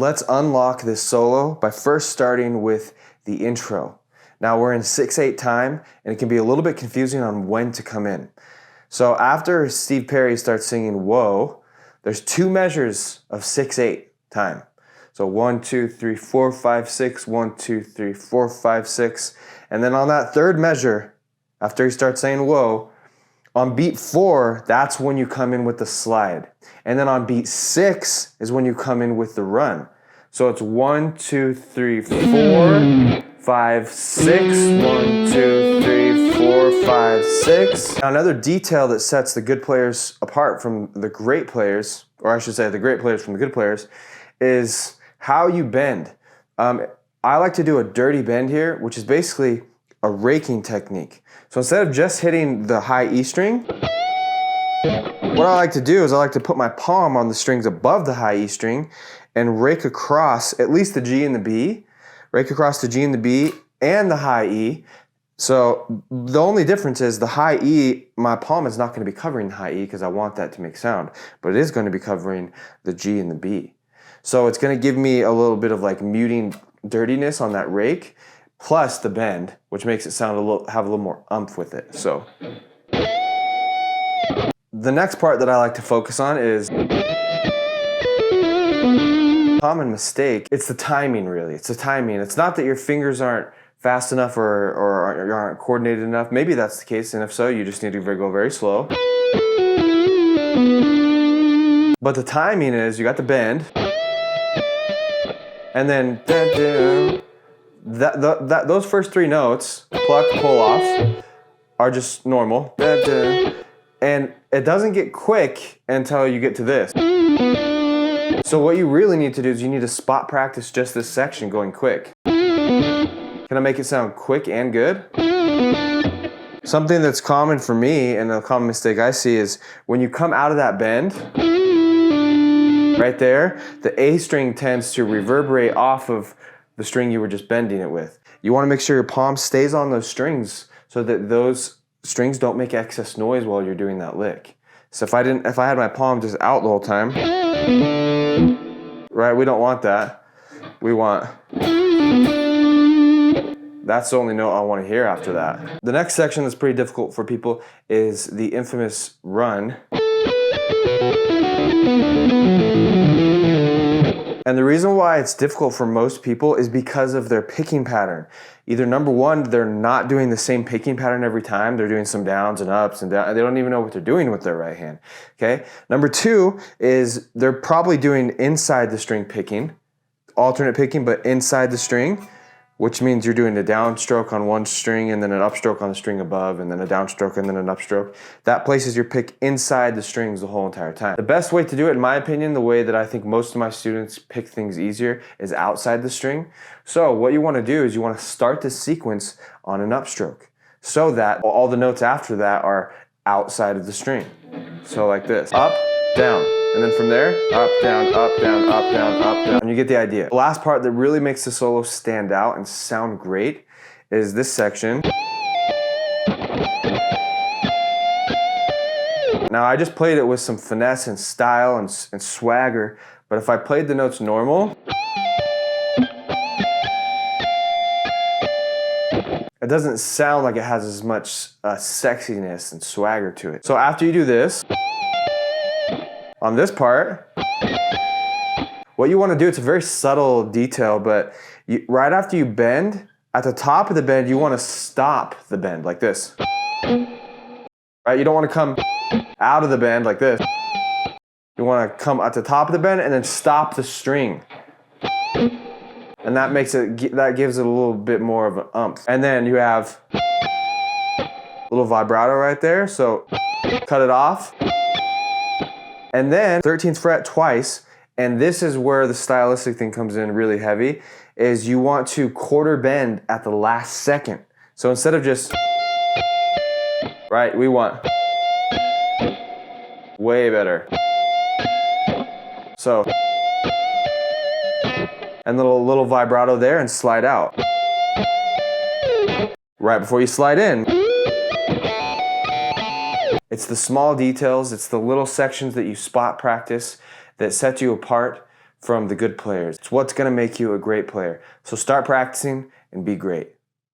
let's unlock this solo by first starting with the intro. Now we're in 6/8 time, and it can be a little bit confusing on when to come in. So after Steve Perry starts singing Whoa, there's 2 measures of 6/8 time. So 1, 2, 3, 4, 5, 6, 1, 2, 3, 4, 5, 6. And then on that 3rd measure, after he starts saying Whoa, on beat 4, that's when you come in with the slide. And then on beat 6 is when you come in with the run. So it's 1, 2, 3, 4, 5, 6, 1, 2, 3, 4, 5, 6. Now another detail that sets the good players apart from the great players, or I should say the great players from the good players, is how you bend. I like to do a dirty bend here, which is basically a raking technique. So instead of just hitting the high E string, what I like to do is I like to put my palm on the strings above the high E string and rake across at least the G and the B, rake across the G and the B and the high E. So the only difference is the high E, my palm is not going to be covering the high E because I want that to make sound, but it is going to be covering the G and the B. So it's going to give me a little bit of like muting dirtiness on that rake, plus the bend, which makes it sound have a little more umph with it. So the next part that I like to focus on is common mistake. It's the timing, really. It's the timing. It's not that your fingers aren't fast enough or aren't coordinated enough. Maybe that's the case, and if so, you just need to go very slow. But the timing is you got the bend, and then those first 3 notes, pluck, pull off, are just normal. And it doesn't get quick until you get to this. So what you really need to do is you need to spot practice just this section going quick. Can I make it sound quick and good? Something that's common for me and a common mistake I see is when you come out of that bend, right there, the A string tends to reverberate off of the string you were just bending it with. You want to make sure your palm stays on those strings so that those strings don't make excess noise while you're doing that lick. So if I had my palm just out the whole time, right, we don't want that. We want, that's the only note I want to hear after that. The next section that's pretty difficult for people is the infamous run. And the reason why it's difficult for most people is because of their picking pattern. Either number one, they're not doing the same picking pattern every time. They're doing some downs and ups and downs. They don't even know what they're doing with their right hand. Okay. Number 2 is they're probably doing inside the string picking, alternate picking, but inside the string, which means you're doing a downstroke on one string and then an upstroke on the string above and then a downstroke and then an upstroke. That places your pick inside the strings the whole entire time. The best way to do it, in my opinion, the way that I think most of my students pick things easier is outside the string. So what you want to do is you want to start the sequence on an upstroke so that all the notes after that are outside of the string. So like this, up, down. And then from there, up, down, up, down, up, down, up, down. And you get the idea. The last part that really makes the solo stand out and sound great is this section. Now I just played it with some finesse and style and swagger, but if I played the notes normal, it doesn't sound like it has as much sexiness and swagger to it. So after you do this, on this part, what you want to do, it's a very subtle detail, but right after you bend, at the top of the bend, you want to stop the bend like this. Right? You don't want to come out of the bend like this. You want to come at the top of the bend and then stop the string. And that makes it, that gives it a little bit more of an umph. And then you have a little vibrato right there, so cut it off. And then 13th fret twice, and this is where the stylistic thing comes in really heavy, is you want to quarter bend at the last second. So instead of just, right, we want way better. So, and little vibrato there and slide out. Right before you slide in. It's the small details, it's the little sections that you spot practice that set you apart from the good players. It's what's going to make you a great player. So start practicing and be great.